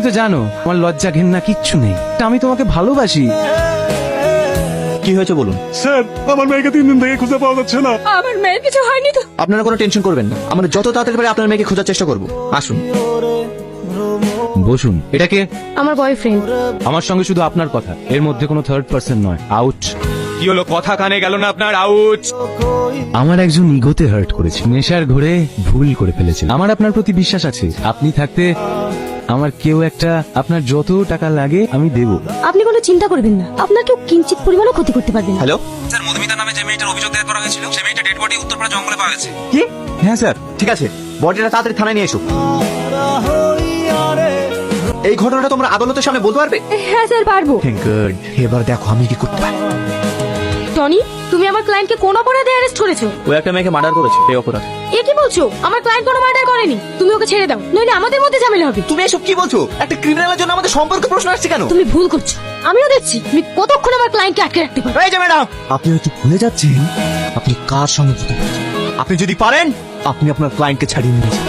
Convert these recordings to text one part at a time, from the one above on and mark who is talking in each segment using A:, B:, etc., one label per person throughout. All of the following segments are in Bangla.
A: তো জানো আমার লজ্জা ঘেন্না কিচ্ছু নেই, তা আমি তোমাকে ভালোবাসি।
B: কি হয়েছে বলুন।
C: স্যার আমার মেয়েকে 3 দিন থেকে খুঁজে পাওয়া যাচ্ছে না।
D: আমার মেয়ের কিছু হয়নি তো?
B: আপনারা কোনো টেনশন করবেন না, আমরা যত তাড়াতাড়ি পারি আপনার মেয়েকে খোঁজার চেষ্টা করব। আসুন
A: বসুন। এটাকে
D: আমার বয়ফ্রেন্ড।
A: আমার সঙ্গে শুধু আপনার কথা, এর মধ্যে কোনো থার্ড পার্সন নয়। আউট।
E: কি হলো, কথা কানে গেল না আপনার? আউট।
A: আমার একজন ইগোতে হার্ট করেছে, নেশার ঘোরে ভুল করে ফেলেছে। আমার আপনার প্রতি বিশ্বাস আছে, আপনি থাকতে আমার কেউ একটা, আপনার যত টাকা লাগে আমি দেব।
D: আপনি কোনো চিন্তা করবেন না, আপনার কেউ কিঞ্চিত পরিমাণও ক্ষতি করতে পারবে না।
B: হ্যালো।
E: স্যার, মধুমিতা নামে যে মেয়েটার অভিযোগ দায়ের করা হয়েছিল, সেই মেয়েটা ডেড বডি উত্তরপাড়া জঙ্গলে পাওয়া গেছে।
B: কি?
A: হ্যাঁ স্যার।
B: ঠিক আছে, বডিটা তাড়াতাড়ি থানায় নিয়ে এসো। এই ঘটনাটা তোমরা আদালতের সামনে বলতে পারবে?
D: হ্যাঁ স্যার, পারবো।
B: গুড, এবার দেখো আমি কি করতে পারি।
D: টনি, তুমি আমার ক্লায়েন্টকে কোন অপরাধে অ্যারেস্ট করেছো?
B: ও একটা মেয়েকে মার্ডার করেছে, এই অপরাধ।
D: এ কি বলছো? আমার ক্লায়েন্ট কোনো মার্ডার করেনি। তুমি ওকে ছেড়ে দাও, নইলে আমাদের মধ্যে ঝামেলা হবে।
B: তুমি এসব কি বলছো? একটা ক্রিমিনালের জন্য আমাদের সম্পর্কে প্রশ্ন আসছে কেন?
D: তুমি ভুল করছো, আমিও দেখছি তুমি কতক্ষণ আমার ক্লায়েন্টকে আটকে রাখতে পারো।
B: এই যে ম্যাডাম, আপনি হয়তো ভুলে যাচ্ছেন আপনি কার সঙ্গে কথা বলছেন। আপনি যদি পারেন আপনি আপনার ক্লায়েন্টকে ছাড়িয়ে নিয়ে যান।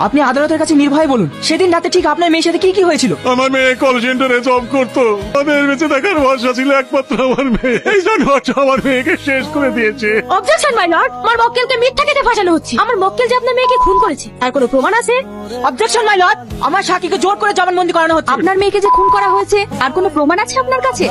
F: আপনি আদালতের কাছে নির্ভয় বলুন, সেদিন রাতে ঠিক আপনার মেয়ের সাথে কি কি হয়েছিল?
C: আমার মেয়ে কল সেন্টারে জব করতো। আমাদের বেঁচে থাকার ভরসা ছিল একমাত্র আমার মেয়ে। এই জানোয়ারটা আমার মেয়েকে শেষ করে দিয়েছে।
D: অবজেকশন মাই লর্ড, আমার মক্কেলকে মিথ্যা কেটে ফাঁসানো হচ্ছে। আমার মক্কেল যে আপনার মেয়েকে খুন করেছে আর কোনো প্রমাণ আছে?
F: অবজেকশন মাই লর্ড, আমার সাক্ষীকে জোর করে জবানবন্দি করানো হচ্ছে।
D: আপনার মেয়েকে যে খুন করা হয়েছে আর কোনো প্রমাণ আছে আপনার কাছে?